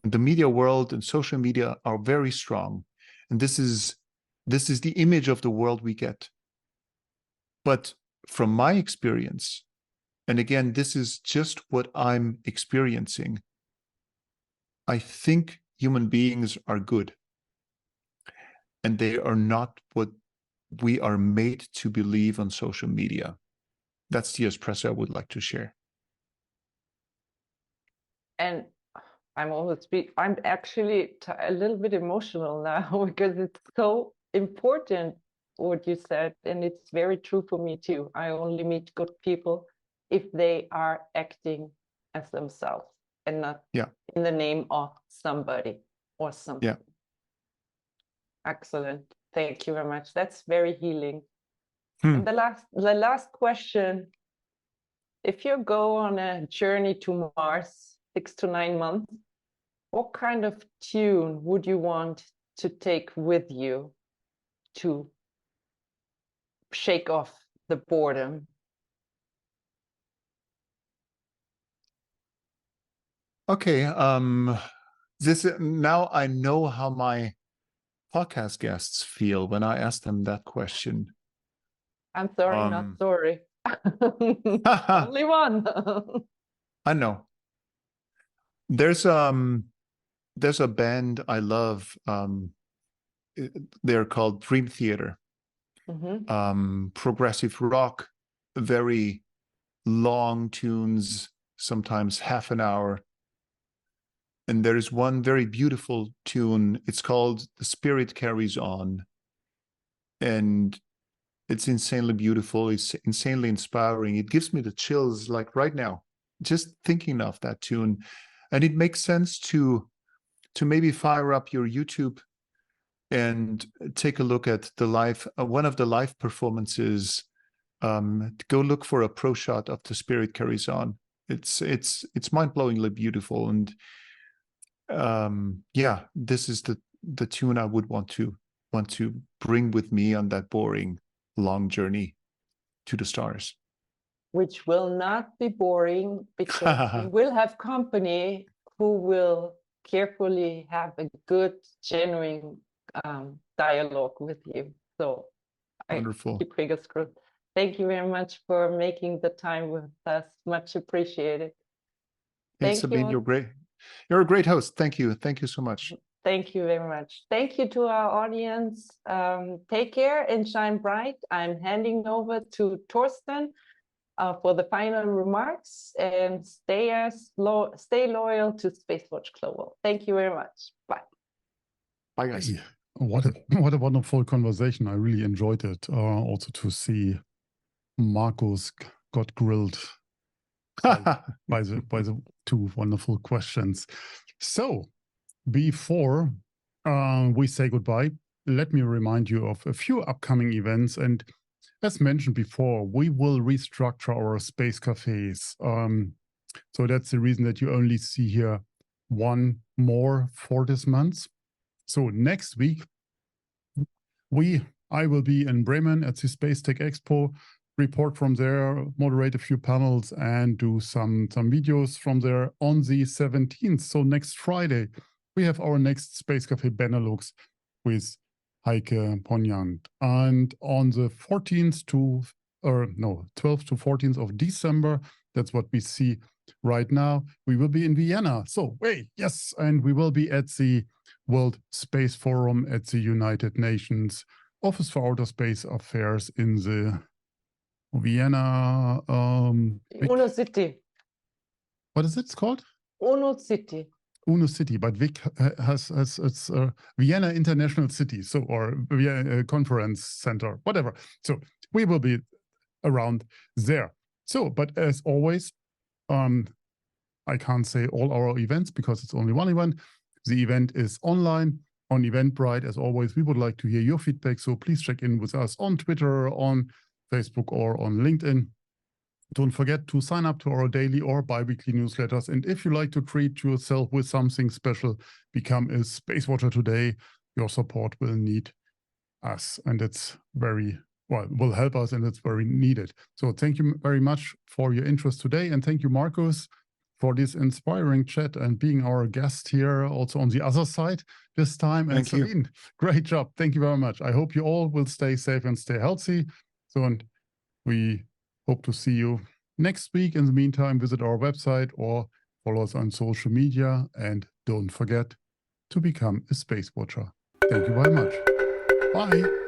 And the media world and social media are very strong. And this is the image of the world we get. But from my experience, and again, this is just what I'm experiencing, I think human beings are good. And they are not what we are made to believe on social media. That's the espresso I would like to share. And I'm actually a little bit emotional now, because it's so important what you said, and it's very true for me too. I only meet good people if they are acting as themselves and not in the name of somebody or something. Yeah. Excellent. Thank you very much. That's very healing. And the last question: if you go on a journey to Mars, 6 to 9 months, what kind of tune would you want to take with you to shake off the boredom? Okay. Now I know how my podcast guests feel when I ask them that question. I'm sorry, not sorry. Only one. I know. There's a band I love. They're called Dream Theater. Progressive rock, very long tunes, sometimes half an hour. And there's one very beautiful tune. It's called The Spirit Carries On. And it's insanely beautiful. It's insanely inspiring. It gives me the chills, like right now, just thinking of that tune. And it makes sense to maybe fire up your YouTube and take a look at the live, one of the live performances. Go look for a pro shot of The Spirit Carries On. It's mind-blowingly beautiful. And yeah, this is the tune I would want to bring with me on that boring long journey to the stars. which will not be boring because you will have company who will carefully have a good, genuine dialogue with you. So Wonderful. I keep fingers crossed. Thank you very much for making the time with us. Much appreciated. Hey, Sabine, you're great. You're a great host. Thank you. Thank you so much. Thank you very much. Thank you to our audience. Take care and shine bright. I'm handing over to Torsten for the final remarks, and stay loyal to SpaceWatch.Global. Thank you very much. Bye. Bye, guys. Hey, what a wonderful conversation. I really enjoyed it. Also to see Markus got grilled by the two wonderful questions. So before we say goodbye, let me remind you of a few upcoming events. And as mentioned before, we will restructure our space cafes. So that's the reason that you only see here one more for this month. So next week, I will be in Bremen at the Space Tech Expo, report from there, moderate a few panels, and do some videos from there on the 17th. So next Friday, we have our next Space Cafe Benelux with Heike Ponjant. And on the 12th to 14th of December, that's what we see right now, we will be in Vienna. So, yes, and we will be at the World Space Forum at the United Nations Office for Outer Space Affairs in the Vienna. Uno City. What is it called? Uno City. Uno City, but Vic has it's Vienna International City, so or Vienna Conference Center, whatever. So we will be around there. So, but as always, I can't say all our events because it's only one event. The event is online on Eventbrite. As always, we would like to hear your feedback. So please check in with us on Twitter, on Facebook, or on LinkedIn. Don't forget to sign up to our daily or bi-weekly newsletters. And if you like to treat yourself with something special, become a Space Watcher today. Your support will need us. And it's will help us, and it's very needed. So thank you very much for your interest today. And thank you, Markus, for this inspiring chat and being our guest here also on the other side this time. And Sabine, great job. Thank you very much. I hope you all will stay safe and stay healthy. So, and we hope to see you next week. In the meantime, visit our website or follow us on social media. And don't forget to become a Space Watcher. Thank you very much. Bye.